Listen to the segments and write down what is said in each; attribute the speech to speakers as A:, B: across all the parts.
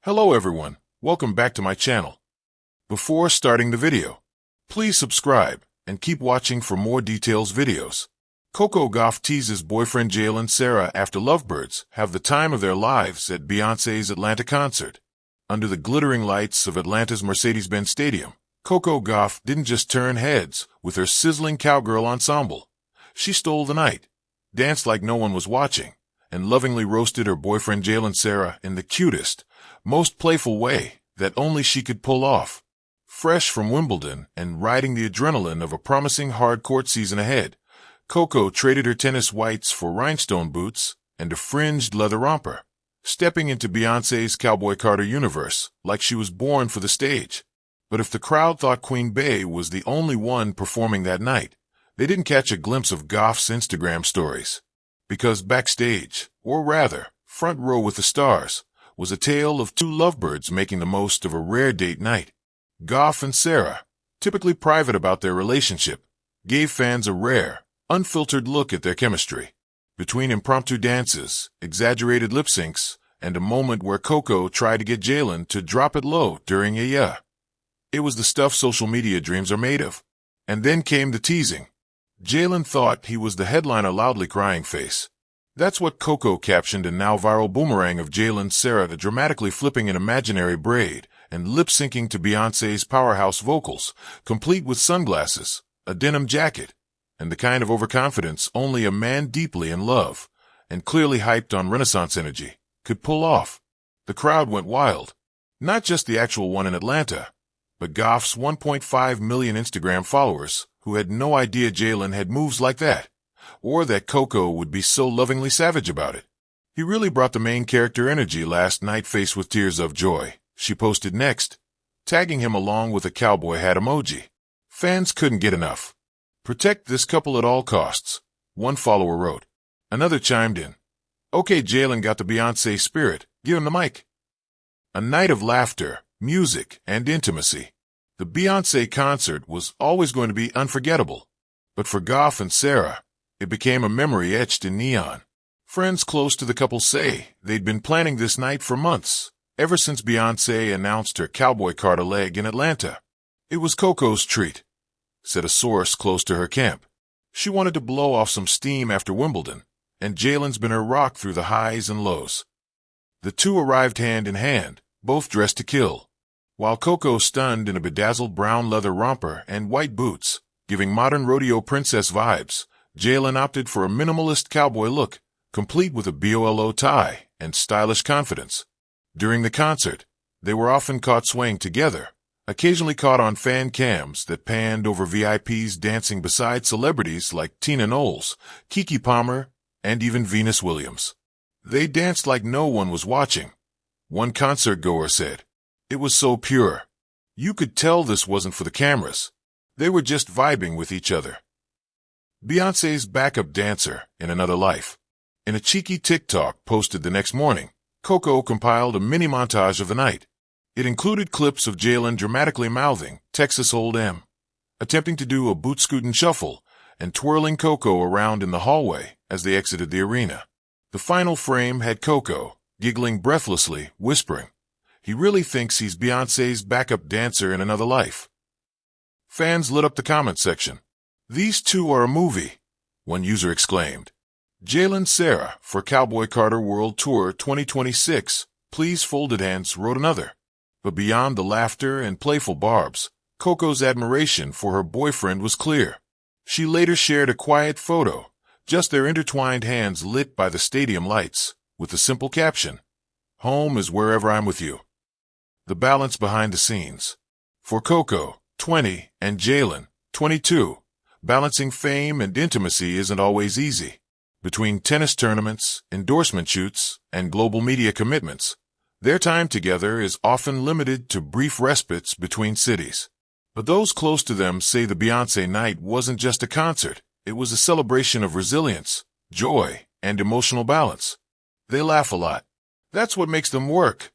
A: Hello everyone, welcome back to my channel. Before starting the video, please subscribe and keep watching for more details videos. Coco Gauff teases boyfriend Jalen Sera after lovebirds have the time of their lives at Beyoncé's Atlanta concert. Under the glittering lights of Atlanta's Mercedes-Benz Stadium, Coco Gauff didn't just turn heads with her sizzling cowgirl ensemble. She stole the night, danced like no one was watching, and lovingly roasted her boyfriend Jalen Sera in the cutest, most playful way that only she could pull off. Fresh from Wimbledon and riding the adrenaline of a promising hard court season ahead, Coco traded her tennis whites for rhinestone boots and a fringed leather romper, stepping into Beyoncé's Cowboy Carter universe like she was born for the stage. But if the crowd thought Queen Bey was the only one performing that night, they didn't catch a glimpse of Gauff's Instagram stories. Because backstage, or rather, front row with the stars, was a tale of two lovebirds making the most of a rare date night. Gauff and Sera, typically private about their relationship, gave fans a rare, unfiltered look at their chemistry. Between impromptu dances, exaggerated lip syncs, and a moment where Coco tried to get Jalen to drop it low during a yeah. It was the stuff social media dreams are made of. And then came the teasing. Jalen thought he was the headliner loudly crying face. That's what Coco captioned a now viral boomerang of Jalen Sera dramatically flipping an imaginary braid and lip-syncing to Beyoncé's powerhouse vocals, complete with sunglasses, a denim jacket, and the kind of overconfidence only a man deeply in love, and clearly hyped on Renaissance energy, could pull off. The crowd went wild. Not just the actual one in Atlanta, but Gauff's 1.5 million Instagram followers who had no idea Jalen had moves like that, or that Coco would be so lovingly savage about it. He really brought the main character energy last night, faced with tears of joy, she posted next, tagging him along with a cowboy hat emoji. Fans couldn't get enough. Protect this couple at all costs, one follower wrote. Another chimed in. Okay, Jalen got the Beyoncé spirit, give him the mic. A night of laughter, music, and intimacy. The Beyoncé concert was always going to be unforgettable. But for Gauff and Sera, it became a memory etched in neon. Friends close to the couple say they'd been planning this night for months, ever since Beyoncé announced her Cowboy Carter leg in Atlanta. It was Coco's treat, said a source close to her camp. She wanted to blow off some steam after Wimbledon, and Jalen's been her rock through the highs and lows. The two arrived hand in hand, both dressed to kill. While Coco stunned in a bedazzled brown leather romper and white boots, giving modern rodeo princess vibes, Jalen opted for a minimalist cowboy look, complete with a BOLO tie and stylish confidence. During the concert, they were often caught swaying together, occasionally caught on fan cams that panned over VIPs dancing beside celebrities like Tina Knowles, Keke Palmer, and even Venus Williams. They danced like no one was watching. One concert-goer said, "It was so pure. You could tell this wasn't for the cameras. They were just vibing with each other." Beyoncé's backup dancer in another life. In a cheeky TikTok posted the next morning, Coco compiled a mini montage of the night. It included clips of Jalen dramatically mouthing Texas Hold'em, attempting to do a boot-scootin' shuffle, and twirling Coco around in the hallway as they exited the arena. The final frame had Coco giggling breathlessly, whispering, "He really thinks he's Beyoncé's backup dancer in another life." Fans lit up the comment section. "These two are a movie," one user exclaimed. Jalen Sera for Cowboy Carter World Tour 2026, please folded hands, wrote another. But beyond the laughter and playful barbs, Coco's admiration for her boyfriend was clear. She later shared a quiet photo, just their intertwined hands lit by the stadium lights, with the simple caption, "Home is wherever I'm with you." The balance behind the scenes. For Coco, 20, and Jalen, 22, balancing fame and intimacy isn't always easy. Between tennis tournaments, endorsement shoots, and global media commitments, their time together is often limited to brief respites between cities. But those close to them say the Beyoncé night wasn't just a concert, it was a celebration of resilience, joy, and emotional balance. They laugh a lot. That's what makes them work,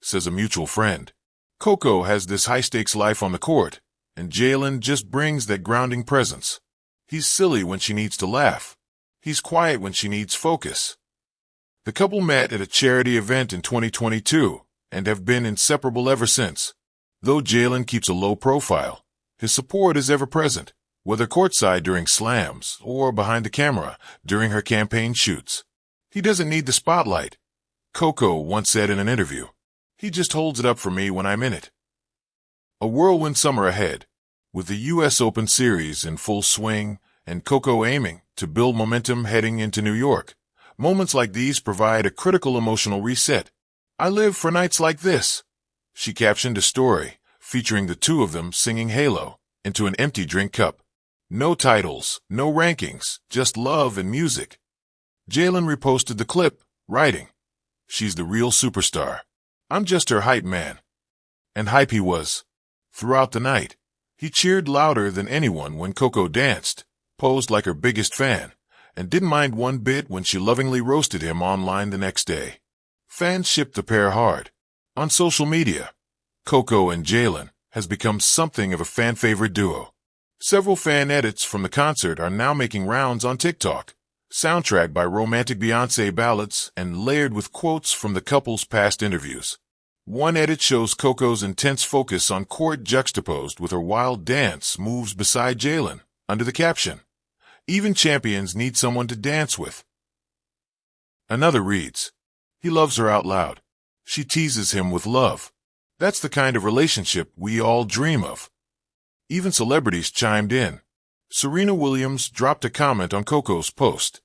A: says a mutual friend. Coco has this high-stakes life on the court, and Jalen just brings that grounding presence. He's silly when she needs to laugh. He's quiet when she needs focus. The couple met at a charity event in 2022, and have been inseparable ever since. Though Jalen keeps a low profile, his support is ever present, whether courtside during slams or behind the camera during her campaign shoots. He doesn't need the spotlight. Coco once said in an interview, "He just holds it up for me when I'm in it." A whirlwind summer ahead, with the U.S. Open Series in full swing and Coco aiming to build momentum heading into New York. Moments like these provide a critical emotional reset. "I live for nights like this," she captioned a story featuring the two of them singing Halo into an empty drink cup. No titles, no rankings, just love and music. Jalen reposted the clip, writing, "She's the real superstar. I'm just her hype man." And hype he was. Throughout the night, he cheered louder than anyone when Coco danced, posed like her biggest fan, and didn't mind one bit when she lovingly roasted him online the next day. Fans shipped the pair hard. On social media, Coco and Jalen has become something of a fan-favorite duo. Several fan edits from the concert are now making rounds on TikTok, soundtracked by romantic Beyoncé ballads and layered with quotes from the couple's past interviews. One edit shows Coco's intense focus on court juxtaposed with her wild dance moves beside Jalen, under the caption, "Even champions need someone to dance with." Another reads, "He loves her out loud. She teases him with love. That's the kind of relationship we all dream of." Even celebrities chimed in. Serena Williams dropped a comment on Coco's post.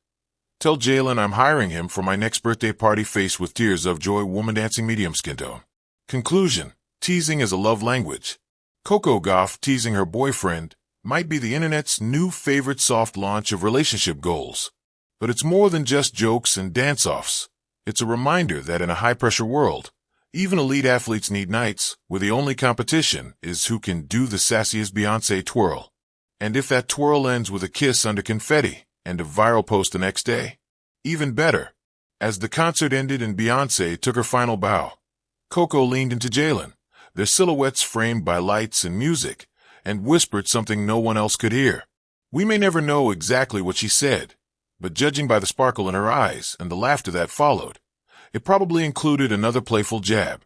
A: "Tell Jalen I'm hiring him for my next birthday party, face with tears of joy, woman dancing medium skin tone." Conclusion: teasing is a love language. Coco Gauff teasing her boyfriend might be the internet's new favorite soft launch of relationship goals. But it's more than just jokes and dance-offs. It's a reminder that in a high-pressure world, even elite athletes need nights where the only competition is who can do the sassiest Beyoncé twirl. And if that twirl ends with a kiss under confetti and a viral post the next day, even better. As the concert ended and Beyoncé took her final bow, Coco leaned into Jalen, their silhouettes framed by lights and music, and whispered something no one else could hear. We may never know exactly what she said, but judging by the sparkle in her eyes and the laughter that followed, it probably included another playful jab.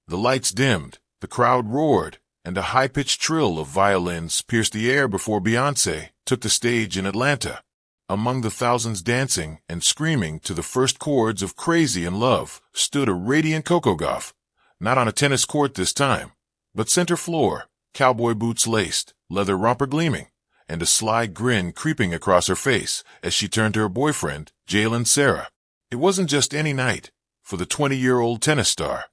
A: The lights dimmed, the crowd roared, and a high-pitched trill of violins pierced the air before Beyoncé took the stage in Atlanta. Among the thousands dancing and screaming to the first chords of Crazy in Love stood a radiant Coco Gauff, not on a tennis court this time, but center floor, cowboy boots laced, leather romper gleaming, and a sly grin creeping across her face as she turned to her boyfriend, Jalen Sera. It wasn't just any night for the 20-year-old tennis star.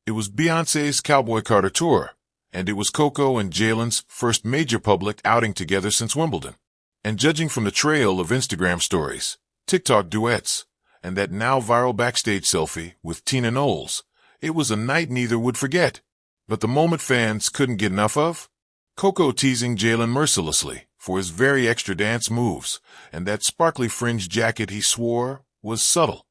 A: It was Beyoncé's Cowboy Carter tour, and it was Coco and Jalen's first major public outing together since Wimbledon. And judging from the trail of Instagram stories, TikTok duets, and that now viral backstage selfie with Tina Knowles, it was a night neither would forget. But the moment fans couldn't get enough of? Coco teasing Jalen mercilessly for his very extra dance moves, and that sparkly fringe jacket he swore was subtle.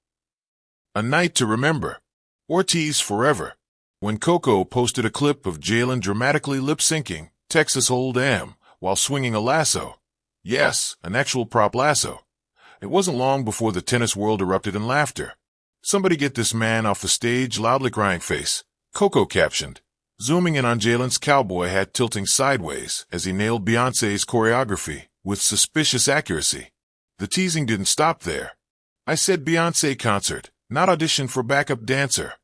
A: A night to remember, or tease forever, when Coco posted a clip of Jalen dramatically lip-syncing Texas Hold'em while swinging a lasso. Yes, an actual prop lasso. It wasn't long before the tennis world erupted in laughter. "Somebody get this man off the stage," loudly crying face, Coco captioned, zooming in on Jalen's cowboy hat tilting sideways as he nailed Beyoncé's choreography with suspicious accuracy. The teasing didn't stop there. "I said Beyoncé concert, not audition for backup dancer,"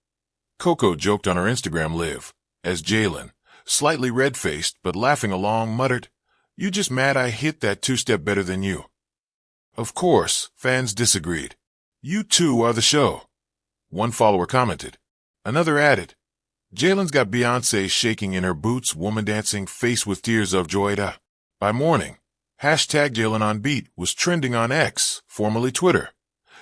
A: Coco joked on her Instagram live, as Jalen, slightly red-faced but laughing along, muttered, "You just mad I hit that two-step better than you." Of course, fans disagreed. "You two are the show," one follower commented. Another added, "Jalen's got Beyoncé shaking in her boots, woman dancing, face with tears of joy." By morning, #JalenOnBeat was trending on X, formerly Twitter,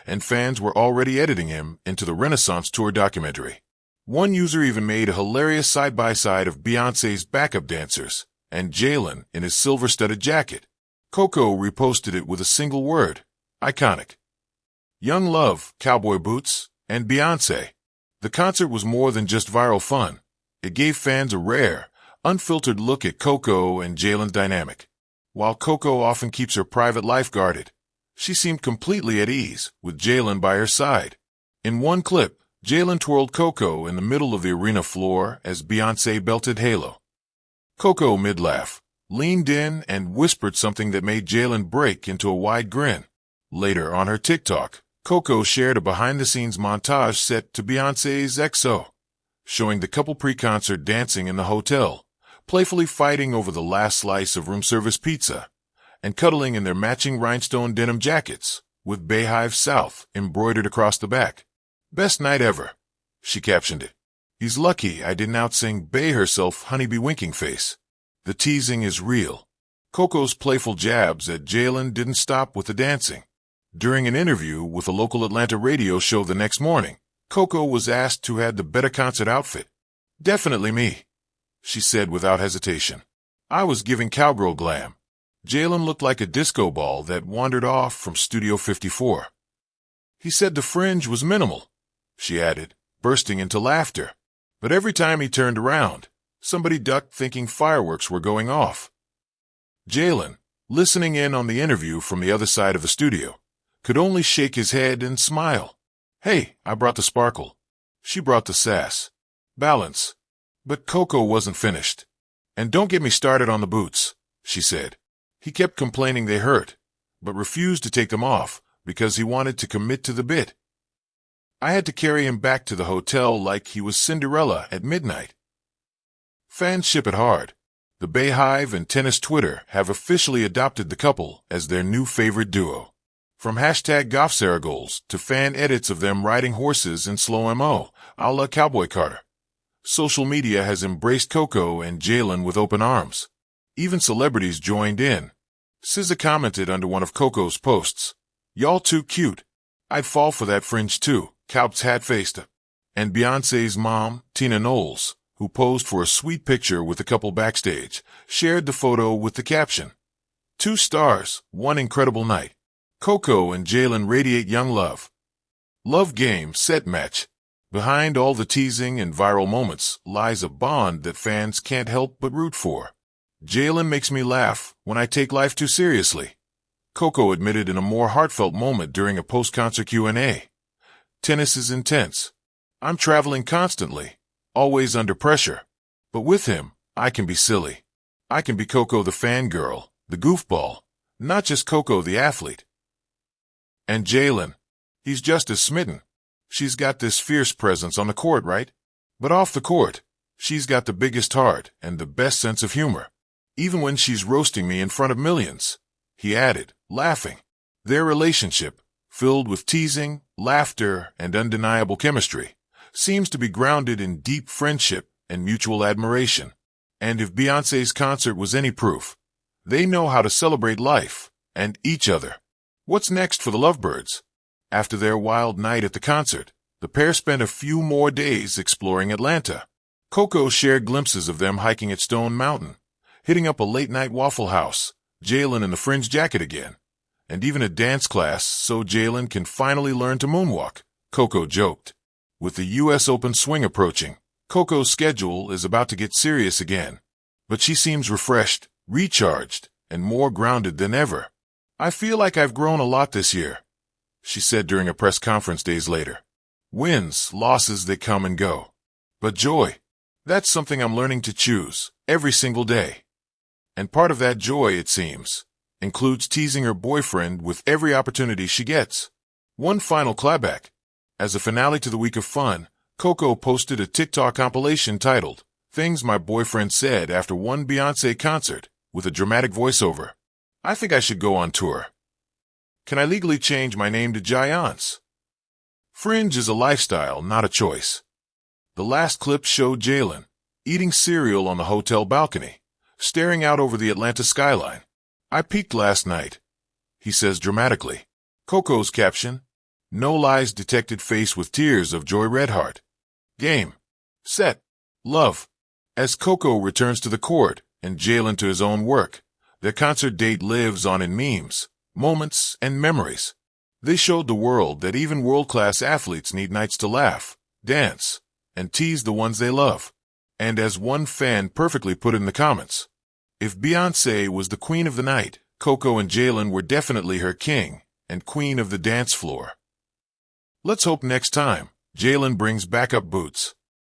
A: and fans were already editing him into the Renaissance Tour documentary. One user even made a hilarious side-by-side of Beyoncé's backup dancers and Jalen in his silver-studded jacket. Coco reposted it with a single word, iconic. Young love, cowboy boots, and Beyoncé. The concert was more than just viral fun. It gave fans a rare, unfiltered look at Coco and Jalen's dynamic. While Coco often keeps her private life guarded, she seemed completely at ease with Jalen by her side. In one clip, Jalen twirled Coco in the middle of the arena floor as Beyoncé belted Halo. Coco, mid-laugh, leaned in and whispered something that made Jalen break into a wide grin. Later on her TikTok, Coco shared a behind-the-scenes montage set to Beyoncé's XO, showing the couple pre-concert dancing in the hotel, playfully fighting over the last slice of room service pizza, and cuddling in their matching rhinestone denim jackets, with Beehive South embroidered across the back. "Best night ever," she captioned it. "He's lucky I didn't outsing Bey herself honeybee winking face." The teasing is real. Coco's playful jabs at Jalen didn't stop with the dancing. During an interview with a local Atlanta radio show the next morning, Coco was asked who had the better concert outfit. "Definitely me," she said without hesitation. "I was giving cowgirl glam. Jalen looked like a disco ball that wandered off from Studio 54. He said the fringe was minimal," she added, bursting into laughter. "But every time he turned around, somebody ducked thinking fireworks were going off." Jalen, listening in on the interview from the other side of the studio, could only shake his head and smile. "Hey, I brought the sparkle. She brought the sass. Balance." But Coco wasn't finished. "And don't get me started on the boots," she said. He kept complaining they hurt, but refused to take them off because he wanted to commit to the bit. "I had to carry him back to the hotel like he was Cinderella at midnight." Fans ship it hard. The Beehive and Tennis Twitter have officially adopted the couple as their new favorite duo. From hashtag Gauff Sera goals to fan edits of them riding horses in slow mo, a la Cowboy Carter. Social media has embraced Coco and Jalen with open arms. Even celebrities joined in. SZA commented under one of Coco's posts, "Y'all too cute. I'd fall for that fringe too, Cowp's hat-faced." And Beyoncé's mom, Tina Knowles, who posed for a sweet picture with the couple backstage, shared the photo with the caption, "2 stars, 1 incredible night. Coco and Jalen radiate young love." Love game, set match. Behind all the teasing and viral moments lies a bond that fans can't help but root for. "Jalen makes me laugh when I take life too seriously," Coco admitted in a more heartfelt moment during a post-concert Q&A. "Tennis is intense. I'm traveling constantly, always under pressure. But with him, I can be silly. I can be Coco the fangirl, the goofball, not just Coco the athlete." And Jalen, he's just as smitten. "She's got this fierce presence on the court, right? But off the court, she's got the biggest heart and the best sense of humor. Even when she's roasting me in front of millions," he added, laughing. Their relationship, filled with teasing, laughter, and undeniable chemistry, seems to be grounded in deep friendship and mutual admiration. And if Beyoncé's concert was any proof, they know how to celebrate life and each other. What's next for the lovebirds? After their wild night at the concert, the pair spent a few more days exploring Atlanta. Coco shared glimpses of them hiking at Stone Mountain, hitting up a late-night Waffle House, Jalen in the fringe jacket again, and even a dance class so Jalen can finally learn to moonwalk, Coco joked. With the U.S. Open swing approaching, Coco's schedule is about to get serious again. But she seems refreshed, recharged, and more grounded than ever. "I feel like I've grown a lot this year," she said during a press conference days later. "Wins, losses, they come and go. But joy, that's something I'm learning to choose every single day." And part of that joy, it seems, includes teasing her boyfriend with every opportunity she gets. One final clapback. As a finale to the week of fun, Coco posted a TikTok compilation titled, "Things My Boyfriend Said After One Beyoncé Concert," with a dramatic voiceover. "I think I should go on tour. Can I legally change my name to Giants?" Fringe is a lifestyle, not a choice. The last clip showed Jalen eating cereal on the hotel balcony, staring out over the Atlanta skyline. "I peaked last night," he says dramatically. Coco's caption, "No lies detected," face with tears of joy, red heart. Game. Set. Love. As Coco returns to the court and Jalen to his own work, their concert date lives on in memes, moments, and memories. They showed the world that even world-class athletes need nights to laugh, dance, and tease the ones they love. And as one fan perfectly put in the comments, if Beyoncé was the queen of the night, Coco and Jalen were definitely her king and queen of the dance floor. Let's hope next time Jalen brings backup boots.